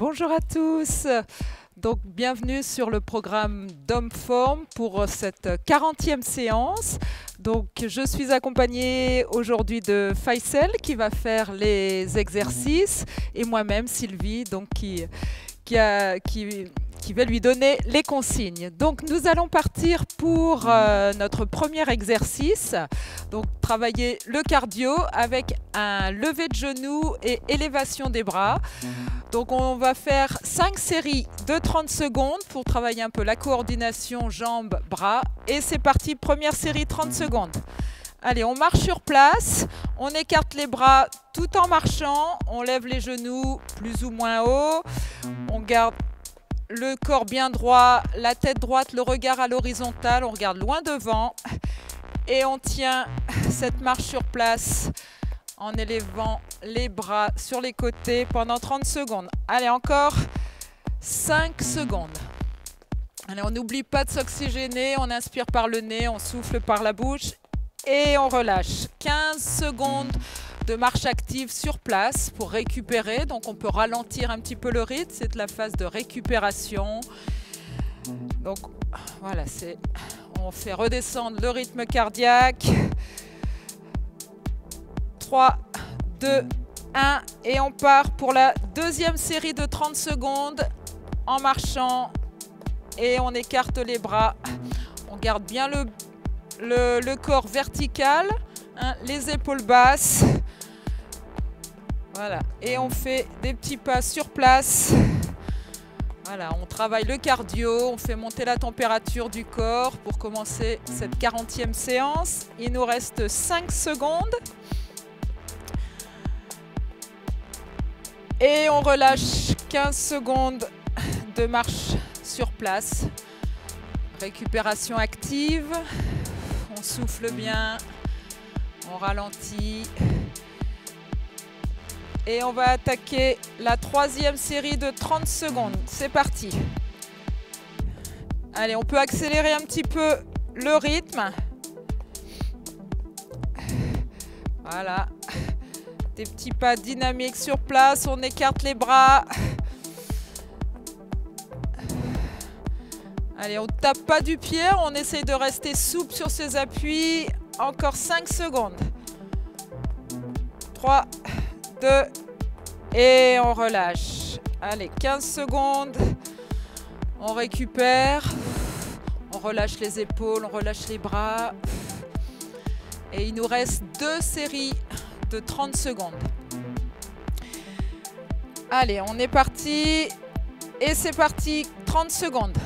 Bonjour à tous. Donc, bienvenue sur le programme Domform pour cette 40e séance. Donc, je suis accompagnée aujourd'hui de Faisal qui va faire les exercices et moi-même Sylvie donc qui va lui donner les consignes. Donc nous allons partir pour notre premier exercice. Donc travailler le cardio avec un lever de genoux et élévation des bras. Donc on va faire 5 séries de 30 secondes pour travailler un peu la coordination jambes-bras. Et c'est parti, première série 30 secondes. Allez, on marche sur place, on écarte les bras tout en marchant, on lève les genoux plus ou moins haut, on garde le corps bien droit, la tête droite, le regard à l'horizontale, on regarde loin devant et on tient cette marche sur place en élevant les bras sur les côtés pendant 30 secondes. Allez, encore 5 secondes. Allez, on n'oublie pas de s'oxygéner, on inspire par le nez, on souffle par la bouche et on relâche. 15 secondes de marche active sur place pour récupérer. Donc on peut ralentir un petit peu le rythme, c'est la phase de récupération. Donc voilà, on fait redescendre le rythme cardiaque. 3, 2, 1 et on part pour la deuxième série de 30 secondes en marchant et on écarte les bras. On garde bien le corps vertical, hein, les épaules basses. Voilà, et on fait des petits pas sur place. Voilà, on travaille le cardio, on fait monter la température du corps pour commencer cette 40e séance. Il nous reste 5 secondes. Et on relâche 15 secondes de marche sur place. Récupération active. On souffle bien, on ralentit. Et on va attaquer la troisième série de 30 secondes. C'est parti. Allez, on peut accélérer un petit peu le rythme. Voilà. Des petits pas dynamiques sur place. On écarte les bras. Allez, on ne tape pas du pied. On essaye de rester souple sur ses appuis. Encore 5 secondes. 3, 2 et on relâche. Allez, 15 secondes. On récupère. On relâche les épaules, on relâche les bras. Et il nous reste 2 séries de 30 secondes. Allez, on est parti. Et c'est parti, 30 secondes.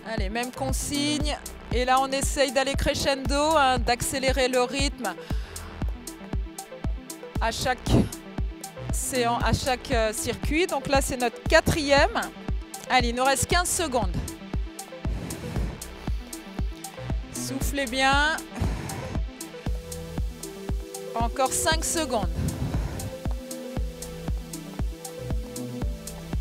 Allez, même consigne. Et là, on essaye d'aller crescendo, hein, d'accélérer le rythme à chaque circuit. Donc là, c'est notre 4e. Allez, il nous reste 15 secondes. Soufflez bien. Encore 5 secondes.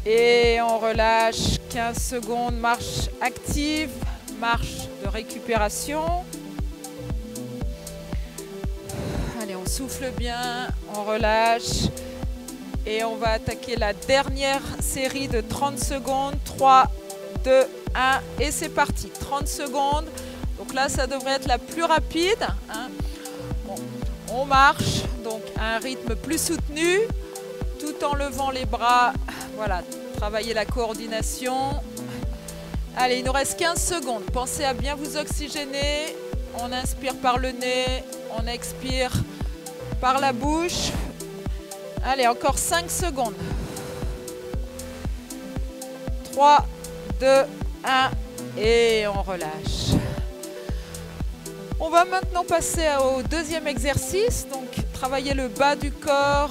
Et on relâche. 15 secondes. Marche active. Marche de récupération. Allez, on souffle bien. On relâche. Et on va attaquer la dernière série de 30 secondes. 3, 2, 1 et c'est parti. 30 secondes. Donc là, ça devrait être la plus rapide, hein. Bon, on marche, donc à un rythme plus soutenu, tout en levant les bras. Voilà, travailler la coordination. Allez, il nous reste 15 secondes. Pensez à bien vous oxygéner. On inspire par le nez, on expire par la bouche. Allez, encore 5 secondes. 3, 2, 1 et on relâche. On va maintenant passer au deuxième exercice. Donc, travailler le bas du corps,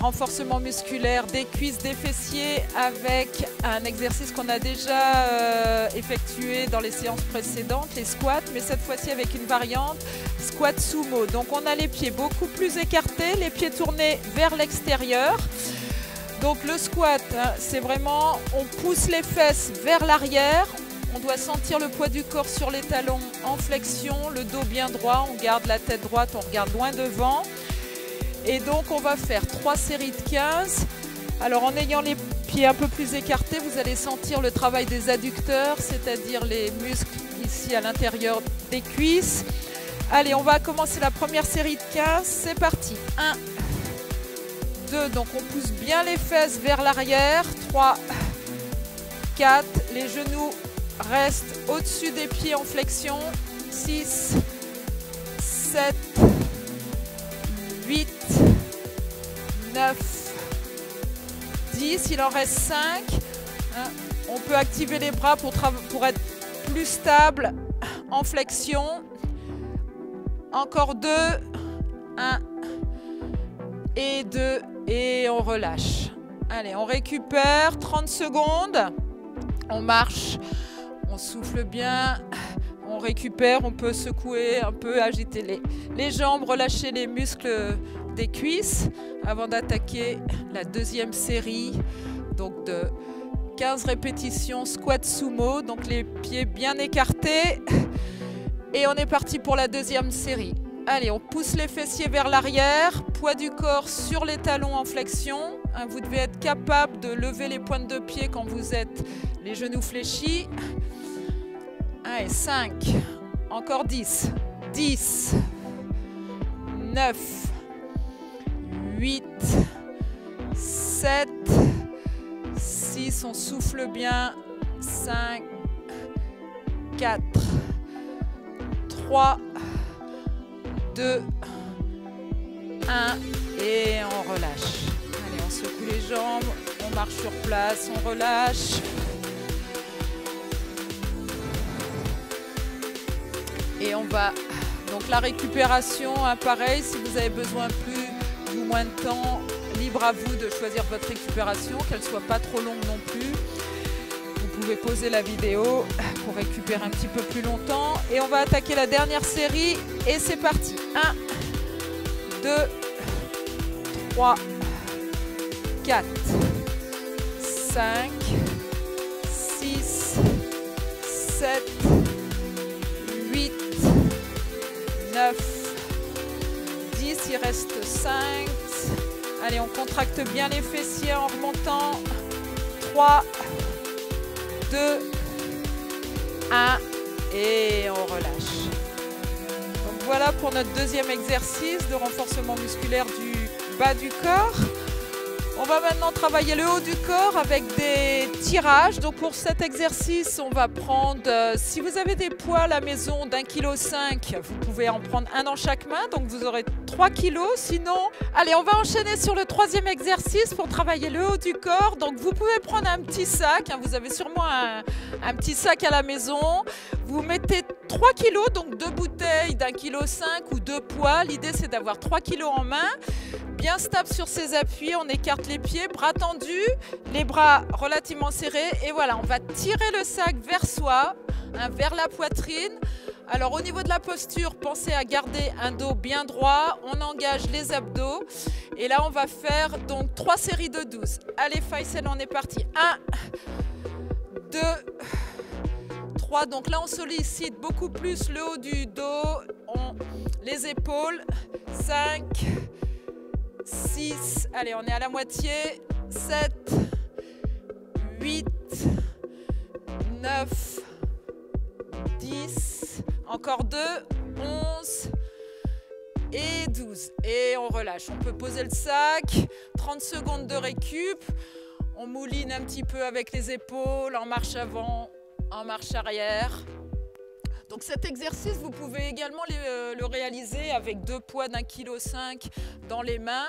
renforcement musculaire des cuisses, des fessiers avec un exercice qu'on a déjà effectué dans les séances précédentes, les squats, mais cette fois-ci avec une variante squat sumo. Donc, on a les pieds beaucoup plus écartés, les pieds tournés vers l'extérieur. Donc, le squat, hein, c'est vraiment, on pousse les fesses vers l'arrière. On doit sentir le poids du corps sur les talons en flexion, le dos bien droit, on garde la tête droite, on regarde loin devant. Et donc on va faire 3 séries de 15. Alors en ayant les pieds un peu plus écartés, vous allez sentir le travail des adducteurs, c'est-à-dire les muscles ici à l'intérieur des cuisses. Allez, on va commencer la première série de 15. C'est parti. 1, 2, donc on pousse bien les fesses vers l'arrière. 3, 4, les genoux restent au-dessus des pieds en flexion. 6, 7, 8, 9, 10. Il en reste 5. On peut activer les bras pour être plus stable en flexion. Encore 2, 1 et 2 et on relâche. Allez, on récupère 30 secondes. On marche, on souffle bien, on récupère, on peut secouer un peu, agiter les jambes, relâcher les muscles des cuisses avant d'attaquer la deuxième série donc de 15 répétitions squat sumo, donc les pieds bien écartés. Et on est parti pour la deuxième série. Allez, on pousse les fessiers vers l'arrière, poids du corps sur les talons en flexion. Vous devez être capable de lever les pointes de pied quand vous êtes les genoux fléchis. Allez, 5, encore 10, 10, 9, 8, 7, 6, on souffle bien, 5, 4, 3, 2, 1 et on relâche. Allez, on secoue les jambes, on marche sur place, on relâche. Et on va, donc la récupération, pareil, si vous avez besoin plus ou moins de temps, libre à vous de choisir votre récupération, qu'elle ne soit pas trop longue non plus. Vous pouvez poser la vidéo pour récupérer un petit peu plus longtemps. Et on va attaquer la dernière série et c'est parti. 1, 2, 3, 4, 5, 6, 7, 8, 9, 10, il reste 5. Allez, on contracte bien les fessiers en remontant. 3, 2, 1 et on relâche. Donc voilà pour notre deuxième exercice de renforcement musculaire du bas du corps. On va maintenant travailler le haut du corps avec des tirages. Donc pour cet exercice, on va prendre, si vous avez des poids à la maison d'1,5 kg, vous pouvez en prendre un dans chaque main, donc vous aurez 3 kg. Sinon, allez, on va enchaîner sur le troisième exercice pour travailler le haut du corps. Donc vous pouvez prendre un petit sac, vous avez sûrement un petit sac à la maison. Vous mettez 3 kg, donc 2 bouteilles d'1,5 kg ou 2 poids. L'idée, c'est d'avoir 3 kg en main. Bien stable sur ses appuis, on écarte les pieds, bras tendus, les bras relativement serrés. Et voilà, on va tirer le sac vers soi, vers la poitrine. Alors au niveau de la posture, pensez à garder un dos bien droit. On engage les abdos. Et là, on va faire donc 3 séries de 12. Allez, Faisal, on est parti. 1, 2, 3. Donc là, on sollicite beaucoup plus le haut du dos, les épaules. 5, 6, allez, on est à la moitié, 7, 8, 9, 10, encore 2, 11 et 12. Et on relâche. On peut poser le sac, 30 secondes de récup. On mouline un petit peu avec les épaules, en marche avant, en marche arrière. Donc cet exercice, vous pouvez également le réaliser avec 2 poids d'1,5 kg dans les mains.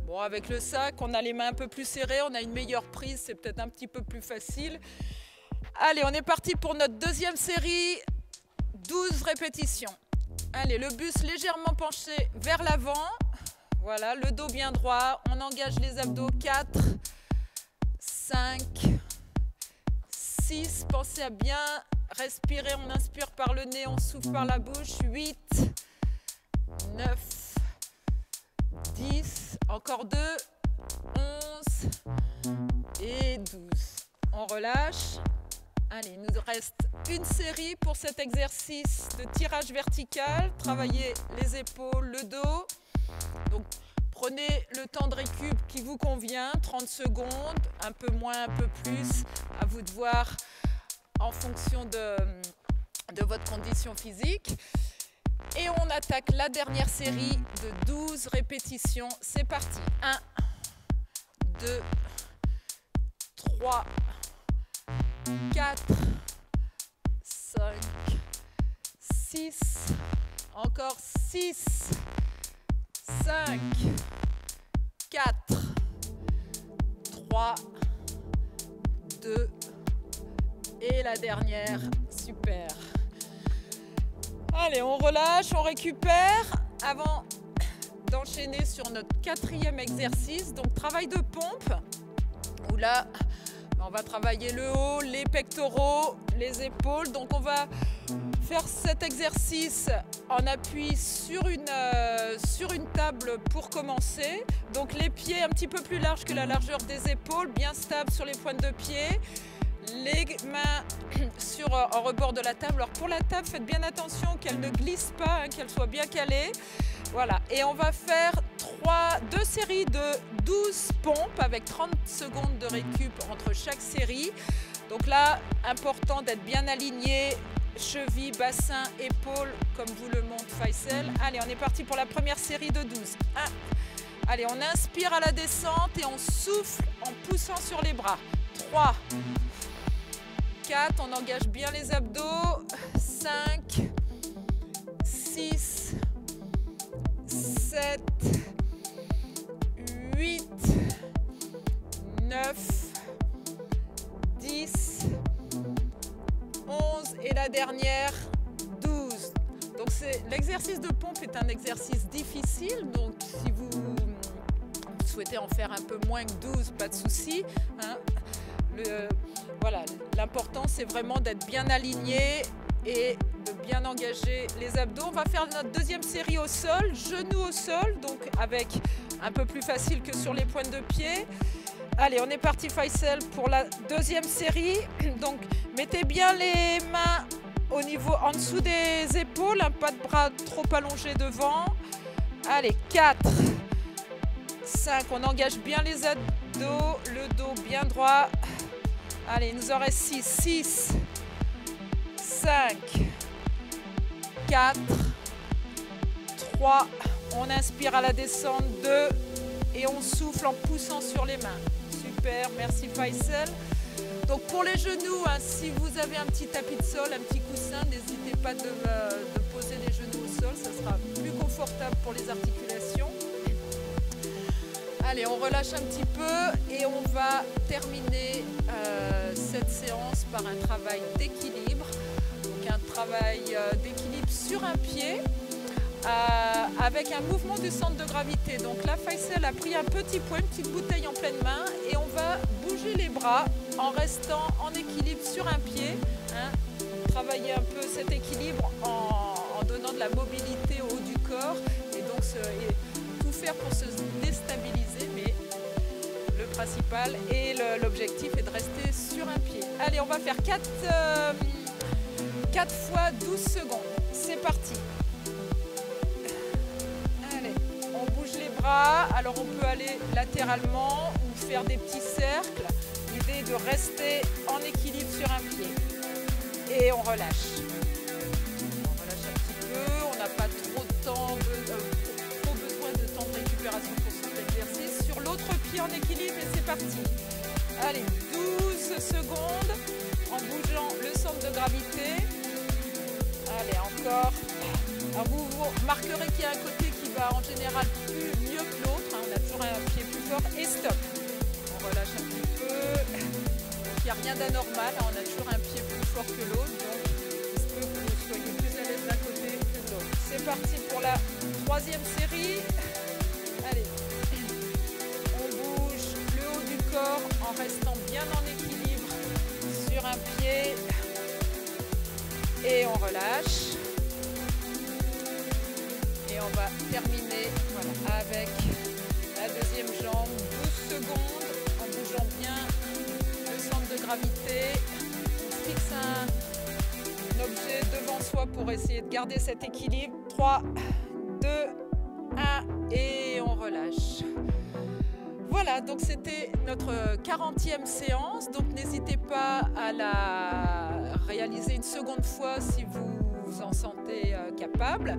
Bon, avec le sac, on a les mains un peu plus serrées, on a une meilleure prise, c'est peut-être un petit peu plus facile. Allez, on est parti pour notre deuxième série, 12 répétitions. Allez, le buste légèrement penché vers l'avant. Voilà, le dos bien droit, on engage les abdos. 4, 5, 6, pensez à bien respirer, on inspire par le nez, on souffle par la bouche. 8, 9, 10, encore 2, 11 et 12. On relâche. Allez, il nous reste une série pour cet exercice de tirage vertical. Travailler les épaules, le dos. Donc, Prenez le temps de récup qui vous convient, 30 secondes, un peu moins, un peu plus, à vous de voir en fonction de votre condition physique. Et on attaque la dernière série de 12 répétitions. C'est parti. 1, 2, 3, 4, 5, 6, encore 6, 5, 4, 3, 2, et la dernière, super. Allez, on relâche, on récupère avant d'enchaîner sur notre 4e exercice. Donc, travail de pompe, où là, on va travailler le haut, les pectoraux, les épaules. Donc, on va faire cet exercice en appui sur une table pour commencer. Donc, les pieds un petit peu plus larges que la largeur des épaules, bien stables sur les pointes de pied. Les mains en rebord de la table. Alors pour la table, faites bien attention qu'elle ne glisse pas, hein, qu'elle soit bien calée. Voilà. Et on va faire 2 séries de 12 pompes avec 30 secondes de récup entre chaque série. Donc là, important d'être bien aligné, cheville, bassin, épaules, comme vous le montre Faisal. Allez, on est parti pour la première série de 12. 1. Allez, on inspire à la descente et on souffle en poussant sur les bras. 3. 4, on engage bien les abdos, 5, 6, 7, 8, 9, 10, 11 et la dernière, 12. Donc l'exercice de pompe est un exercice difficile, donc si vous souhaitez en faire un peu moins que 12, pas de souci, hein. Voilà, l'important c'est vraiment d'être bien aligné et de bien engager les abdos. On va faire notre deuxième série au sol, genoux au sol, donc avec un peu plus facile que sur les pointes de pied. Allez, on est parti Faisal pour la deuxième série. Donc mettez bien les mains au niveau en dessous des épaules, hein, pas de bras trop allongés devant. Allez, 4, 5, on engage bien les abdos, le dos bien droit. Allez, il nous en reste 6, 6, 5, 4, 3, on inspire à la descente, 2, et on souffle en poussant sur les mains. Super, merci Faisal. Donc pour les genoux, hein, si vous avez un petit tapis de sol, un petit coussin, n'hésitez pas de poser les genoux au sol, ça sera plus confortable pour les articulations. Allez, on relâche un petit peu et on va terminer cette séance par un travail d'équilibre. Donc un travail d'équilibre sur un pied avec un mouvement du centre de gravité. Donc là, Faisal a pris un petit point, une petite bouteille en pleine main et on va bouger les bras en restant en équilibre sur un pied. Hein. Travailler un peu cet équilibre en donnant de la mobilité au haut du corps et donc tout faire pour se déstabiliser, mais le principal et l'objectif est de rester sur un pied. Allez, on va faire 4 fois 12 secondes. C'est parti. Allez, on bouge les bras. Alors on peut aller latéralement ou faire des petits cercles. L'idée est de rester en équilibre sur un pied. Et on relâche. On relâche un petit peu. On n'a pas trop de temps, trop besoin de temps de récupération pour cet exercice. Sur l'autre pied en équilibre et c'est parti. Allez, 12 secondes en bougeant le centre de gravité. Allez, encore. Alors vous remarquerez qu'il y a un côté qui va en général mieux que l'autre. Hein. On a toujours un pied plus fort et stop. On relâche un petit peu. Donc il n'y a rien d'anormal. Hein. On a toujours un pied plus fort que l'autre. Donc il se peut que vous soyez plus à l'aise d'un côté que de l'autre. C'est parti pour la troisième série. Allez. On bouge le haut du corps en restant bien en équilibre sur un pied. Et on relâche. Et on va terminer voilà, avec la deuxième jambe. 12 secondes en bougeant bien le centre de gravité. On fixe un objet devant soi pour essayer de garder cet équilibre. 3, 2, 1 et on relâche. Voilà, donc c'était notre 40e séance, donc n'hésitez pas à la réaliser une seconde fois si vous vous en sentez capable.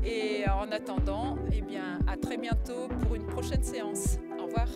Et en attendant, eh bien, à très bientôt pour une prochaine séance. Au revoir.